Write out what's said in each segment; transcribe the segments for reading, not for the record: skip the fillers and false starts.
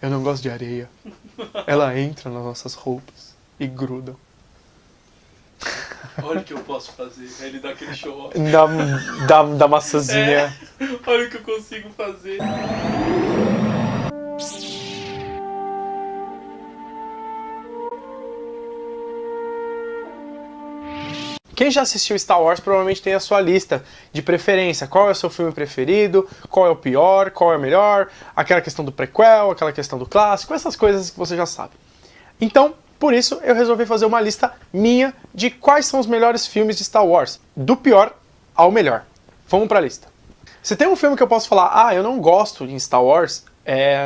Eu não gosto de areia. Ela entra nas nossas roupas e gruda. Olha o que eu posso fazer. Aí ele dá aquele show off. Da maçãzinha. Olha o que eu consigo fazer. Quem já assistiu Star Wars provavelmente tem a sua lista de preferência. Qual é o seu filme preferido? Qual é o pior? Qual é o melhor? Aquela questão do prequel, aquela questão do clássico, essas coisas que você já sabe. Então, por isso, eu resolvi fazer uma lista minha de quais são os melhores filmes de Star Wars, do pior ao melhor. Vamos pra lista. Se tem um filme que eu posso falar, eu não gosto de Star Wars,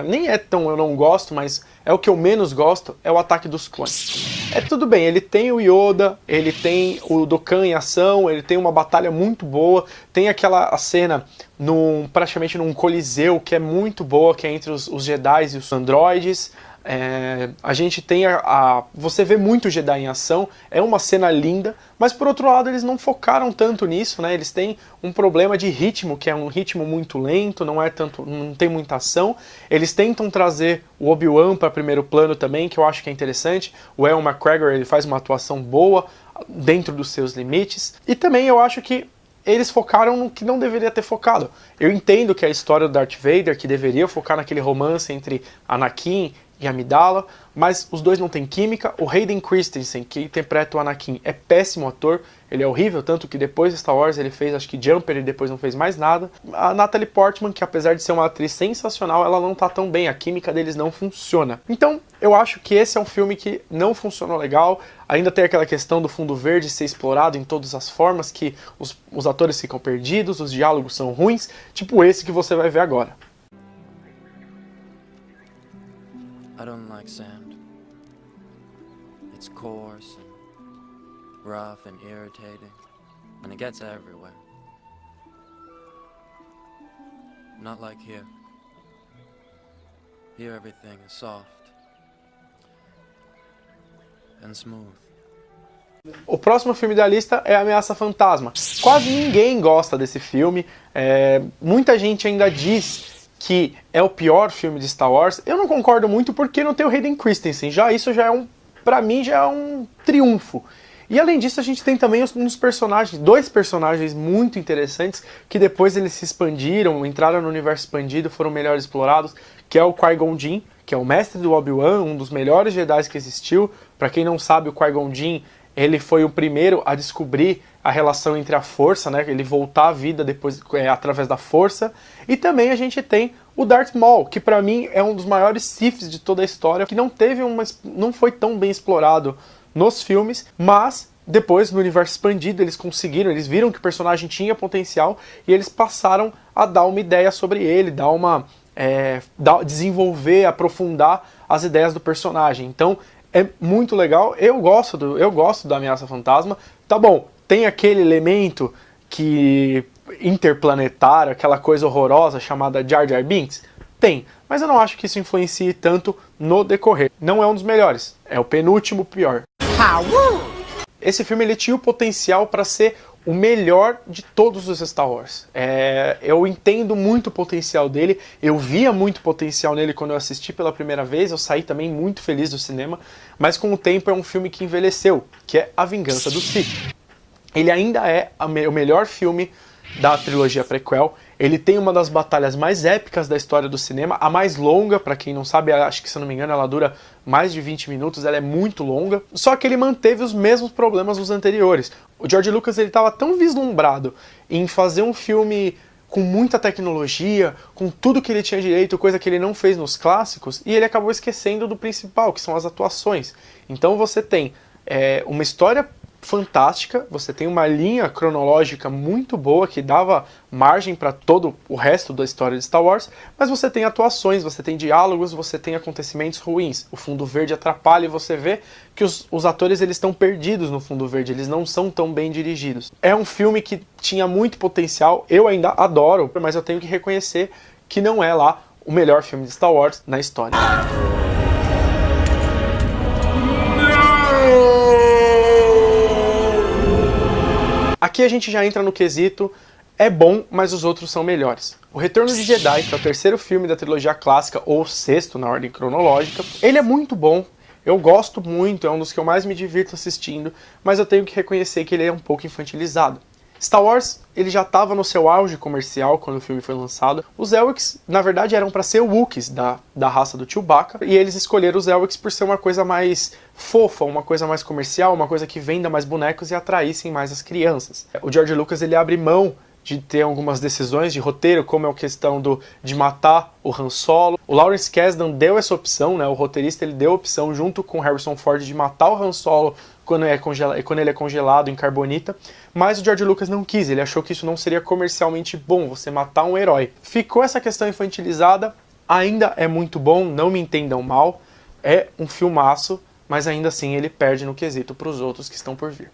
nem é tão eu não gosto, mas é o que eu menos gosto, é o Ataque dos Clones. Tudo bem, ele tem o Yoda, ele tem o Dokkan em ação, ele tem uma batalha muito boa, tem aquela cena praticamente num coliseu que é muito boa, que é entre os Jedi e os androides. A gente tem você vê muito Jedi em ação, é uma cena linda, mas por outro lado eles não focaram tanto nisso, né? Eles têm um problema de ritmo, que é um ritmo muito lento, não tem muita ação. Eles tentam trazer o Obi-Wan para primeiro plano também, que eu acho que é interessante. O Ewan McGregor, ele faz uma atuação boa dentro dos seus limites. E também eu acho que eles focaram no que não deveria ter focado. Eu entendo que a história do Darth Vader, que deveria focar naquele romance entre Anakin e Amidala, mas os dois não têm química. O Hayden Christensen, que interpreta o Anakin, é péssimo ator, ele é horrível, tanto que depois de Star Wars ele fez, acho que Jumper, e depois não fez mais nada. A Natalie Portman, que apesar de ser uma atriz sensacional, ela não tá tão bem, a química deles não funciona. Então, eu acho que esse é um filme que não funcionou legal, ainda tem aquela questão do fundo verde ser explorado em todas as formas, que os atores ficam perdidos, os diálogos são ruins, tipo esse que você vai ver agora. I don't like sand. It's coarse and rough and irritating, and it gets everywhere. Not like here. Here everything is soft and smooth. O próximo filme da lista é Ameaça Fantasma. Quase ninguém gosta desse filme. Muita gente ainda diz que é o pior filme de Star Wars. Eu não concordo muito porque não tem o Hayden Christensen. Isso já é pra mim já é um triunfo. E além disso a gente tem também dois personagens muito interessantes que depois eles se expandiram, entraram no universo expandido, foram melhor explorados, que é o Qui-Gon Jinn, que é o mestre do Obi-Wan, um dos melhores Jedi que existiu. Pra quem não sabe, o Qui-Gon Jinn, ele foi o primeiro a descobrir a relação entre a força, né? Ele voltar à vida depois através da força. E também a gente tem o Darth Maul, que pra mim é um dos maiores Siths de toda a história, que não foi tão bem explorado nos filmes, mas depois no universo expandido eles viram que o personagem tinha potencial e eles passaram a dar uma ideia sobre ele, desenvolver, aprofundar as ideias do personagem. Então é muito legal, eu gosto da Ameaça Fantasma. Tá bom, tem aquele elemento interplanetário, aquela coisa horrorosa chamada Jar Jar Binks? Tem, mas eu não acho que isso influencie tanto no decorrer. Não é um dos melhores, é o penúltimo pior. Esse filme ele tinha o potencial para ser o melhor de todos os Star Wars. Eu entendo muito o potencial dele, eu via muito potencial nele quando eu assisti pela primeira vez, eu saí também muito feliz do cinema, mas com o tempo é um filme que envelheceu, que é A Vingança do Sith. Ele ainda é o melhor filme da trilogia prequel. Ele tem uma das batalhas mais épicas da história do cinema, a mais longa, pra quem não sabe, acho que se eu não me engano ela dura mais de 20 minutos, ela é muito longa, só que ele manteve os mesmos problemas dos anteriores. O George Lucas ele estava tão vislumbrado em fazer um filme com muita tecnologia, com tudo que ele tinha direito, coisa que ele não fez nos clássicos, e ele acabou esquecendo do principal, que são as atuações. Então você tem uma história fantástica, você tem uma linha cronológica muito boa que dava margem para todo o resto da história de Star Wars, mas você tem atuações, você tem diálogos, você tem acontecimentos ruins. O fundo verde atrapalha e você vê que os atores eles estão perdidos no fundo verde, eles não são tão bem dirigidos. É um filme que tinha muito potencial, eu ainda adoro, mas eu tenho que reconhecer que não é lá o melhor filme de Star Wars na história. Aqui a gente já entra no quesito é bom, mas os outros são melhores. O Retorno de Jedi, que é o terceiro filme da trilogia clássica, ou o sexto na ordem cronológica, ele é muito bom, eu gosto muito, é um dos que eu mais me divirto assistindo, mas eu tenho que reconhecer que ele é um pouco infantilizado. Star Wars, ele já estava no seu auge comercial quando o filme foi lançado. Os Ewoks, na verdade, eram para ser Wookiees da raça do Chewbacca, e eles escolheram os Ewoks por ser uma coisa mais fofa, uma coisa mais comercial, uma coisa que venda mais bonecos e atraíssem mais as crianças. O George Lucas, ele abre mão de ter algumas decisões de roteiro, como é a questão de matar o Han Solo. O Lawrence Kasdan deu essa opção, né? O roteirista, ele deu a opção junto com Harrison Ford de matar o Han Solo quando ele é congelado em carbonita, mas o George Lucas não quis, ele achou que isso não seria comercialmente bom, você matar um herói. Ficou essa questão infantilizada, ainda é muito bom, não me entendam mal, é um filmaço, mas ainda assim ele perde no quesito para os outros que estão por vir.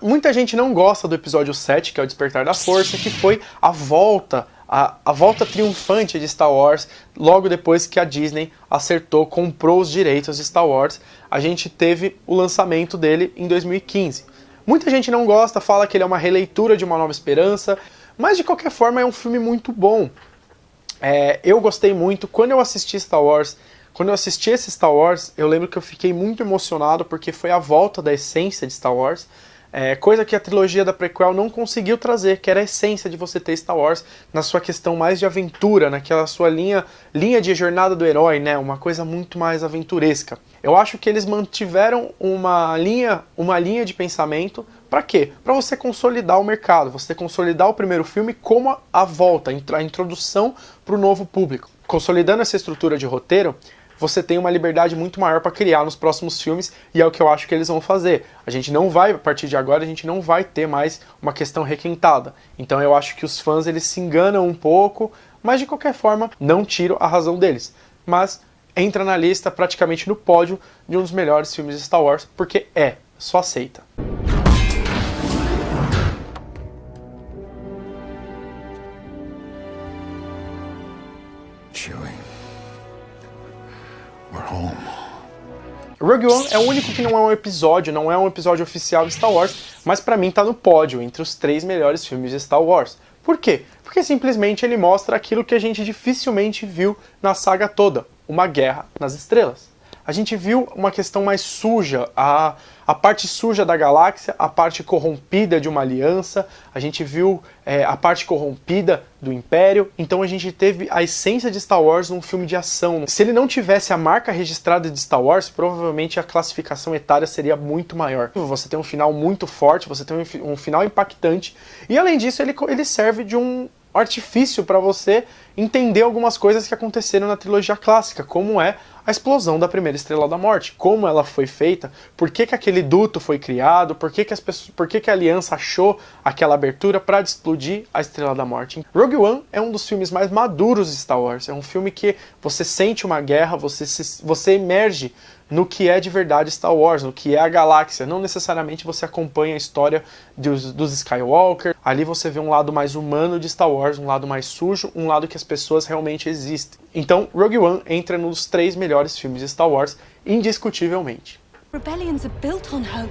Muita gente não gosta do episódio 7, que é o Despertar da Força, que foi a volta triunfante de Star Wars, logo depois que a Disney comprou os direitos de Star Wars. A gente teve o lançamento dele em 2015. Muita gente não gosta, fala que ele é uma releitura de Uma Nova Esperança, mas de qualquer forma é um filme muito bom. Eu gostei muito. Quando eu assisti esse Star Wars, eu lembro que eu fiquei muito emocionado, porque foi a volta da essência de Star Wars. Coisa que a trilogia da prequel não conseguiu trazer, que era a essência de você ter Star Wars na sua questão mais de aventura, naquela sua linha de jornada do herói, né? Uma coisa muito mais aventuresca. Eu acho que eles mantiveram uma linha de pensamento. Para quê? Para você consolidar o mercado, você consolidar o primeiro filme como a volta, a introdução para o novo público. Consolidando essa estrutura de roteiro, você tem uma liberdade muito maior para criar nos próximos filmes, e é o que eu acho que eles vão fazer. A partir de agora, a gente não vai ter mais uma questão requentada. Então eu acho que os fãs, eles se enganam um pouco, mas de qualquer forma, não tiro a razão deles. Mas entra na lista, praticamente no pódio, de um dos melhores filmes de Star Wars, porque só aceita. Rogue One é o único que não é um episódio oficial de Star Wars, mas pra mim tá no pódio, entre os 3 melhores filmes de Star Wars. Por quê? Porque simplesmente ele mostra aquilo que a gente dificilmente viu na saga toda, uma guerra nas estrelas. A gente viu uma questão mais suja, a parte suja da galáxia, a parte corrompida de uma aliança, a gente viu a parte corrompida do Império, então a gente teve a essência de Star Wars num filme de ação. Se ele não tivesse a marca registrada de Star Wars, provavelmente a classificação etária seria muito maior. Você tem um final muito forte, você tem um final impactante, e além disso ele serve de um artifício para você entender algumas coisas que aconteceram na trilogia clássica, como é a explosão da primeira Estrela da Morte, como ela foi feita, por que aquele duto foi criado, por que a Aliança achou aquela abertura para explodir a Estrela da Morte. Rogue One é um dos filmes mais maduros de Star Wars, é um filme que você sente uma guerra, você emerge no que é de verdade Star Wars, no que é a galáxia. Não necessariamente você acompanha a história dos Skywalker. Ali você vê um lado mais humano de Star Wars, um lado mais sujo, um lado que as pessoas realmente existem. Então, Rogue One entra nos 3 melhores filmes de Star Wars, indiscutivelmente. Rebellions are built on hope.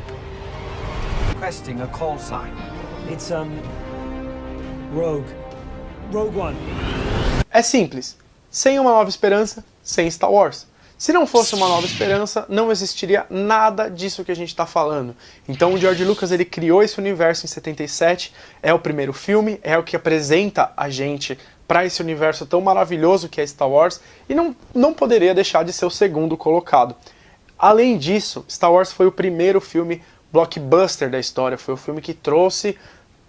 Requesting a call sign. It's Rogue One. É simples. Sem Uma Nova Esperança, sem Star Wars. Se não fosse Uma Nova Esperança, não existiria nada disso que a gente está falando. Então o George Lucas, ele criou esse universo em 77, é o primeiro filme, é o que apresenta a gente para esse universo tão maravilhoso que é Star Wars, e não poderia deixar de ser o segundo colocado. Além disso, Star Wars foi o primeiro filme blockbuster da história, foi o filme que trouxe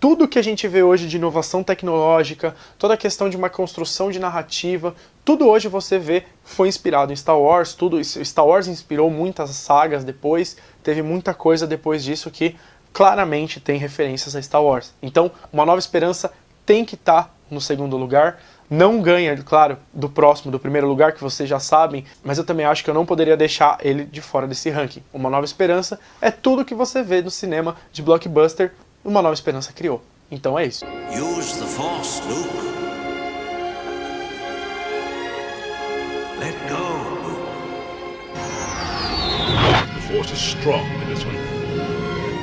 tudo que a gente vê hoje de inovação tecnológica, toda a questão de uma construção de narrativa, tudo hoje você vê foi inspirado em Star Wars, Star Wars inspirou muitas sagas depois, teve muita coisa depois disso que claramente tem referências a Star Wars. Então, Uma Nova Esperança tem que estar no segundo lugar, não ganha, claro, do primeiro lugar, que vocês já sabem, mas eu também acho que eu não poderia deixar ele de fora desse ranking. Uma Nova Esperança é tudo que você vê no cinema de blockbuster, Uma Nova Esperança criou. Então é isso. Use the Force, Luke. Let go, Luke. The Force is strong in this one.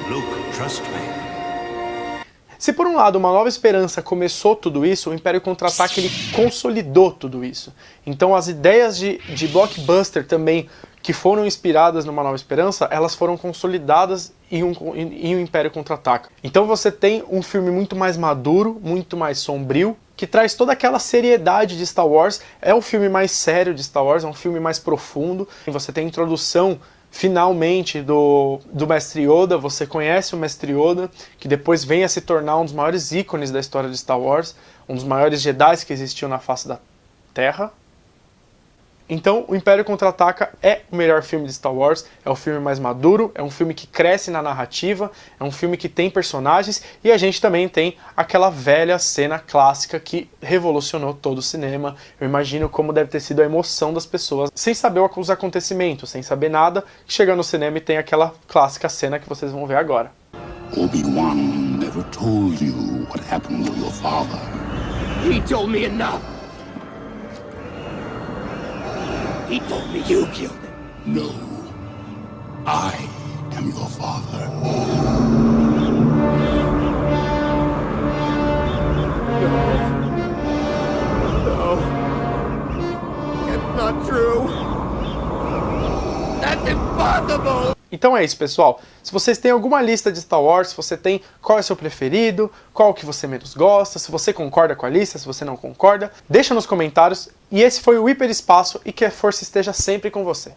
Luke, trust me. Se por um lado Uma Nova Esperança começou tudo isso, o Império Contra-Ataca ele consolidou tudo isso. Então as ideias de blockbuster também que foram inspiradas numa Nova Esperança, elas foram consolidadas em um Império Contra-Ataca. Então você tem um filme muito mais maduro, muito mais sombrio, que traz toda aquela seriedade de Star Wars. É o filme mais sério de Star Wars, é um filme mais profundo. E você tem a introdução, finalmente, do Mestre Yoda. Você conhece o Mestre Yoda, que depois vem a se tornar um dos maiores ícones da história de Star Wars, um dos maiores Jedi que existiu na face da Terra. Então, o Império Contra-Ataca é o melhor filme de Star Wars, é o filme mais maduro, é um filme que cresce na narrativa, é um filme que tem personagens, e a gente também tem aquela velha cena clássica que revolucionou todo o cinema. Eu imagino como deve ter sido a emoção das pessoas, sem saber os acontecimentos, sem saber nada, chegando no cinema e tem aquela clássica cena que vocês vão ver agora. Obi-Wan never told you what happened to your father. He told me enough. He told me you killed him. No. I am your father. No. That's not true. That's impossible. Então é isso, pessoal. Se vocês têm alguma lista de Star Wars, se você tem qual é o seu preferido, qual que você menos gosta, se você concorda com a lista, se você não concorda, deixa nos comentários. E esse foi o Hiperespaço e que a força esteja sempre com você.